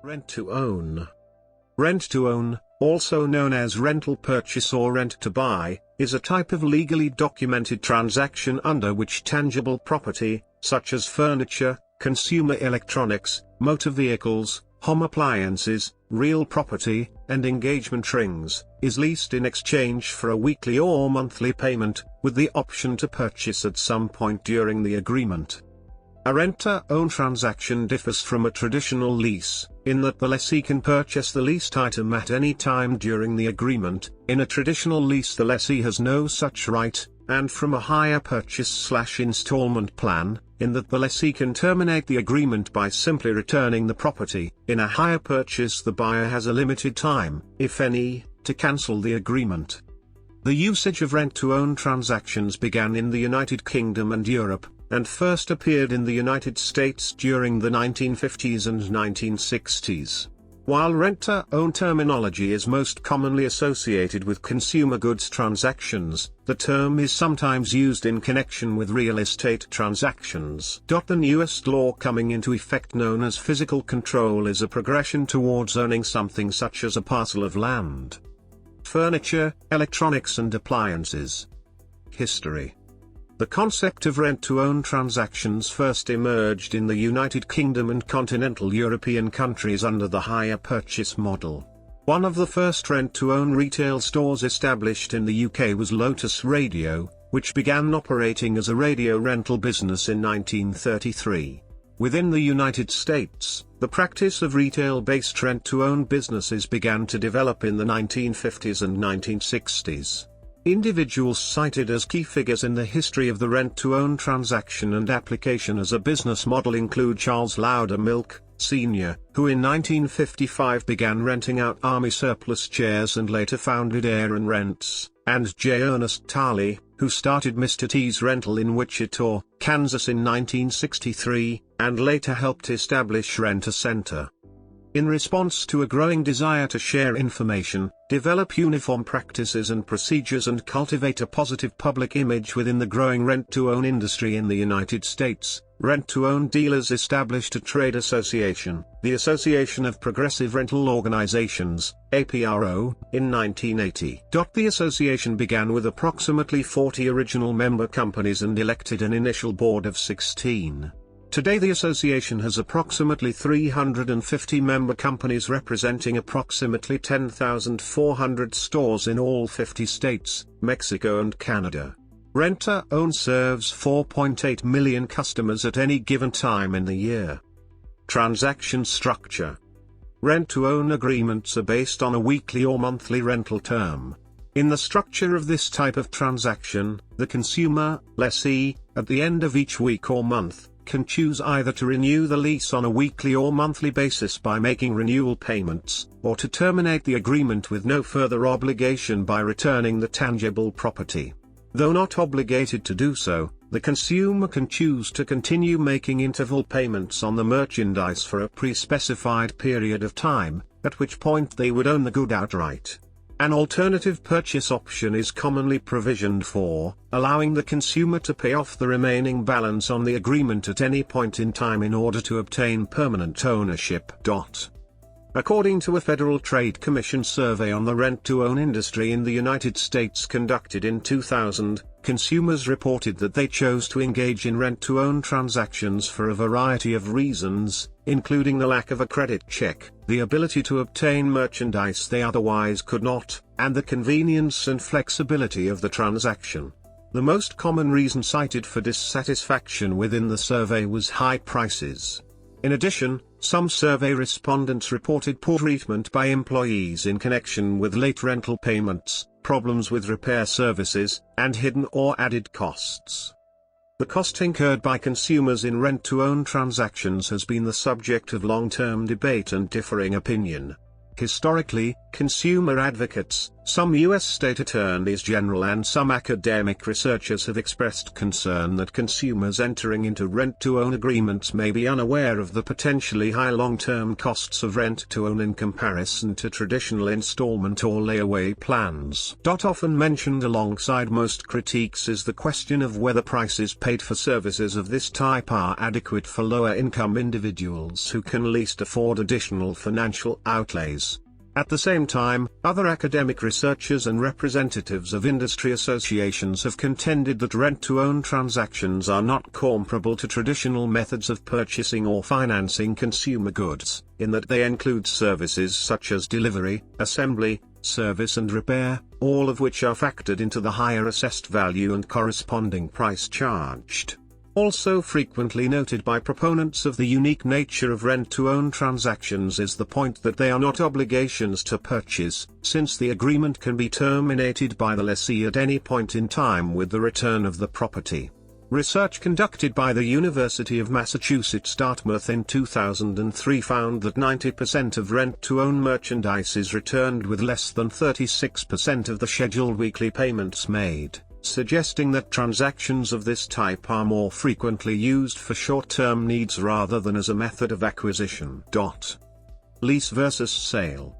Rent-to-own. Rent-to-own, also known as rental purchase or rent-to-buy, is a type of legally documented transaction under which tangible property, such as furniture, consumer electronics, motor vehicles, home appliances, real property, and engagement rings, is leased in exchange for a weekly or monthly payment, with the option to purchase at some point during the agreement. A rent-to-own transaction differs from a traditional lease, in that the lessee can purchase the leased item at any time during the agreement. In a traditional lease the lessee has no such right, and from a hire purchase/installment plan, in that the lessee can terminate the agreement by simply returning the property. In a hire purchase the buyer has a limited time, if any, to cancel the agreement. The usage of rent-to-own transactions began in the United Kingdom and Europe, and first appeared in the United States during the 1950s and 1960s. While rent-to-own terminology is most commonly associated with consumer goods transactions, the term is sometimes used in connection with real estate transactions. The newest law coming into effect, known as physical control, is a progression towards owning something such as a parcel of land. Furniture, electronics and appliances. History. The concept of rent-to-own transactions first emerged in the United Kingdom and continental European countries under the hire purchase model. One of the first rent-to-own retail stores established in the UK was Lotus Radio, which began operating as a radio rental business in 1933. Within the United States, the practice of retail-based rent-to-own businesses began to develop in the 1950s and 1960s. Individuals cited as key figures in the history of the rent-to-own transaction and application as a business model include Charles Loudermilk, Sr., who in 1955 began renting out army surplus chairs and later founded Aaron Rents, and J. Ernest Tarley, who started Mr. T's Rental in Wichita, Kansas in 1963, and later helped establish Rent-A-Center. In response to a growing desire to share information, develop uniform practices and procedures and cultivate a positive public image within the growing rent-to-own industry in the United States, rent-to-own dealers established a trade association, the Association of Progressive Rental Organizations, APRO, in 1980. The association began with approximately 40 original member companies and elected an initial board of 16. Today the association has approximately 350 member companies representing approximately 10,400 stores in all 50 states, Mexico and Canada. Rent-to-own serves 4.8 million customers at any given time in the year. Transaction structure. Rent-to-own agreements are based on a weekly or monthly rental term. In the structure of this type of transaction, the consumer, lessee, at the end of each week or month, can choose either to renew the lease on a weekly or monthly basis by making renewal payments, or to terminate the agreement with no further obligation by returning the tangible property. Though not obligated to do so, the consumer can choose to continue making interval payments on the merchandise for a pre-specified period of time, at which point they would own the good outright. An alternative purchase option is commonly provisioned for, allowing the consumer to pay off the remaining balance on the agreement at any point in time in order to obtain permanent ownership. According to a Federal Trade Commission survey on the rent-to-own industry in the United States conducted in 2000, consumers reported that they chose to engage in rent-to-own transactions for a variety of reasons, including the lack of a credit check, the ability to obtain merchandise they otherwise could not, and the convenience and flexibility of the transaction. The most common reason cited for dissatisfaction within the survey was high prices. In addition, some survey respondents reported poor treatment by employees in connection with late rental payments, problems with repair services, and hidden or added costs. The cost incurred by consumers in rent-to-own transactions has been the subject of long-term debate and differing opinion. Historically, consumer advocates, Some U.S. state attorneys general and some academic researchers have expressed concern that consumers entering into rent-to-own agreements may be unaware of the potentially high long-term costs of rent-to-own in comparison to traditional installment or layaway plans. Often mentioned alongside most critiques is the question of whether prices paid for services of this type are adequate for lower-income individuals who can least afford additional financial outlays. At the same time, other academic researchers and representatives of industry associations have contended that rent-to-own transactions are not comparable to traditional methods of purchasing or financing consumer goods, in that they include services such as delivery, assembly, service and repair, all of which are factored into the higher assessed value and corresponding price charged. Also frequently noted by proponents of the unique nature of rent-to-own transactions is the point that they are not obligations to purchase, since the agreement can be terminated by the lessee at any point in time with the return of the property. Research conducted by the University of Massachusetts Dartmouth in 2003 found that 90% of rent-to-own merchandise is returned with less than 36% of the scheduled weekly payments made, suggesting that transactions of this type are more frequently used for short-term needs rather than as a method of acquisition. Lease versus sale.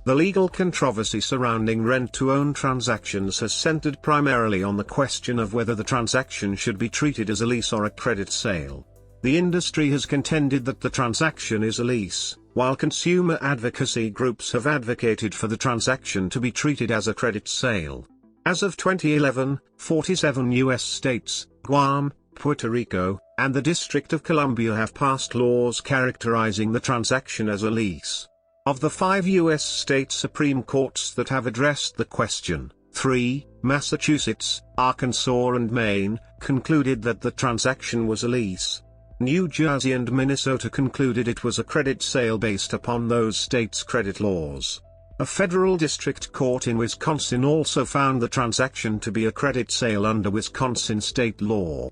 The legal controversy surrounding rent-to-own transactions has centered primarily on the question of whether the transaction should be treated as a lease or a credit sale. The industry has contended that the transaction is a lease, while consumer advocacy groups have advocated for the transaction to be treated as a credit sale. As of 2011, 47 U.S. states, Guam, Puerto Rico, and the District of Columbia have passed laws characterizing the transaction as a lease. Of the 5 U.S. state Supreme Courts that have addressed the question, 3, Massachusetts, Arkansas and Maine, concluded that the transaction was a lease. New Jersey and Minnesota concluded it was a credit sale based upon those states' credit laws. A federal district court in Wisconsin also found the transaction to be a credit sale under Wisconsin state law.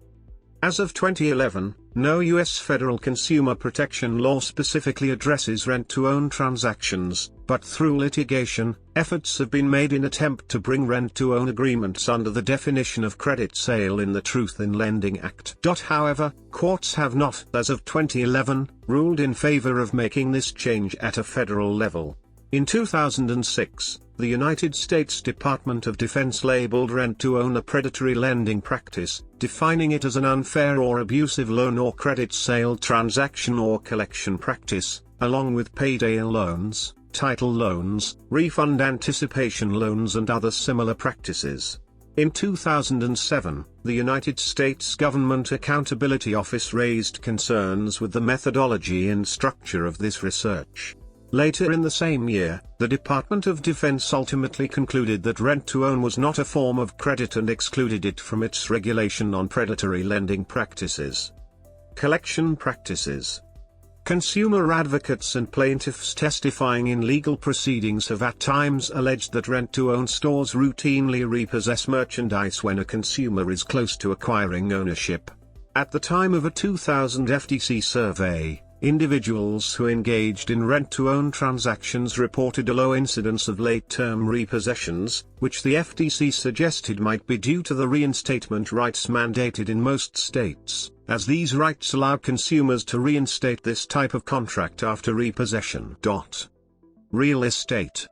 As of 2011, no U.S. federal consumer protection law specifically addresses rent-to-own transactions, but through litigation, efforts have been made in attempt to bring rent-to-own agreements under the definition of credit sale in the Truth in Lending Act. However, courts have not, as of 2011, ruled in favor of making this change at a federal level. In 2006, the United States Department of Defense labeled rent-to-own a predatory lending practice, defining it as an unfair or abusive loan or credit sale transaction or collection practice, along with payday loans, title loans, refund anticipation loans and other similar practices. In 2007, the United States Government Accountability Office raised concerns with the methodology and structure of this research. Later in the same year, the Department of Defense ultimately concluded that rent-to-own was not a form of credit and excluded it from its regulation on predatory lending practices. Collection practices. Consumer advocates and plaintiffs testifying in legal proceedings have at times alleged that rent-to-own stores routinely repossess merchandise when a consumer is close to acquiring ownership. At the time of a 2000 FTC survey, individuals who engaged in rent-to-own transactions reported a low incidence of late-term repossessions, which the FTC suggested might be due to the reinstatement rights mandated in most states, as these rights allow consumers to reinstate this type of contract after repossession. Real estate.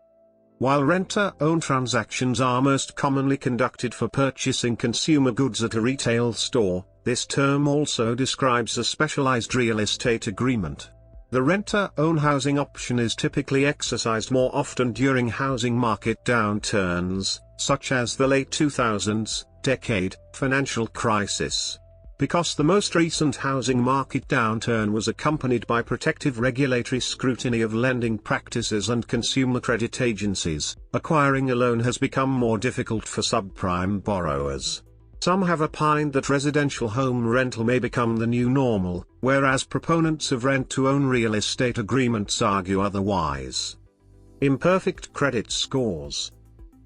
While rent-to-own transactions are most commonly conducted for purchasing consumer goods at a retail store, this term also describes a specialized real estate agreement. The rent-to-own housing option is typically exercised more often during housing market downturns, such as the late 2000s decade financial crisis. Because the most recent housing market downturn was accompanied by protective regulatory scrutiny of lending practices and consumer credit agencies, acquiring a loan has become more difficult for subprime borrowers. Some have opined that residential home rental may become the new normal, whereas proponents of rent-to-own real estate agreements argue otherwise. Imperfect credit scores.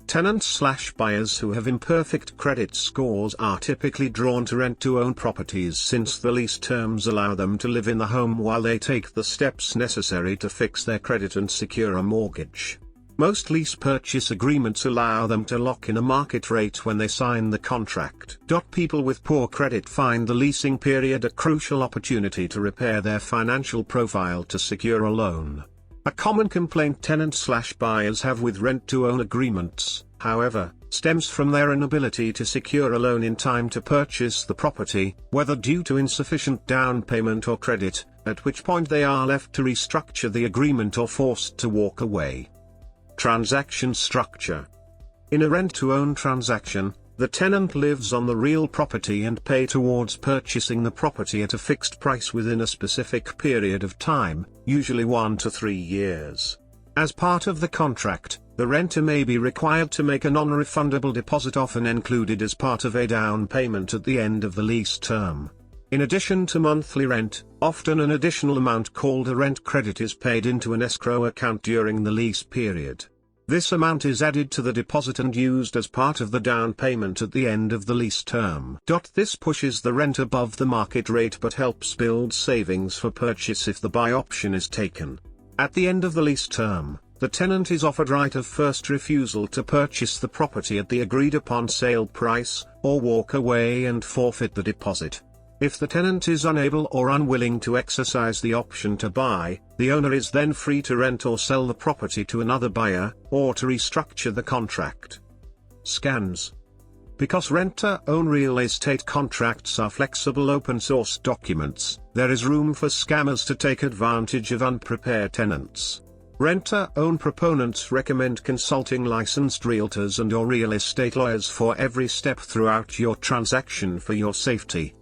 Tenants/buyers who have imperfect credit scores are typically drawn to rent-to-own properties since the lease terms allow them to live in the home while they take the steps necessary to fix their credit and secure a mortgage. Most lease purchase agreements allow them to lock in a market rate when they sign the contract. People with poor credit find the leasing period a crucial opportunity to repair their financial profile to secure a loan. A common complaint tenants/buyers have with rent-to-own agreements, however, stems from their inability to secure a loan in time to purchase the property, whether due to insufficient down payment or credit, at which point they are left to restructure the agreement or forced to walk away. Transaction structure. In a rent-to-own transaction, the tenant lives on the real property and pays towards purchasing the property at a fixed price within a specific period of time, usually 1 to 3 years. As part of the contract, the renter may be required to make a non-refundable deposit, often included as part of a down payment at the end of the lease term. In addition to monthly rent, often an additional amount called a rent credit is paid into an escrow account during the lease period. This amount is added to the deposit and used as part of the down payment at the end of the lease term. This pushes the rent above the market rate but helps build savings for purchase if the buy option is taken. At the end of the lease term, the tenant is offered right of first refusal to purchase the property at the agreed upon sale price, or walk away and forfeit the deposit. If the tenant is unable or unwilling to exercise the option to buy, the owner is then free to rent or sell the property to another buyer, or to restructure the contract. Scams. Because renter-own real estate contracts are flexible open-source documents, there is room for scammers to take advantage of unprepared tenants. Renter-own proponents recommend consulting licensed realtors and/or real estate lawyers for every step throughout your transaction for your safety.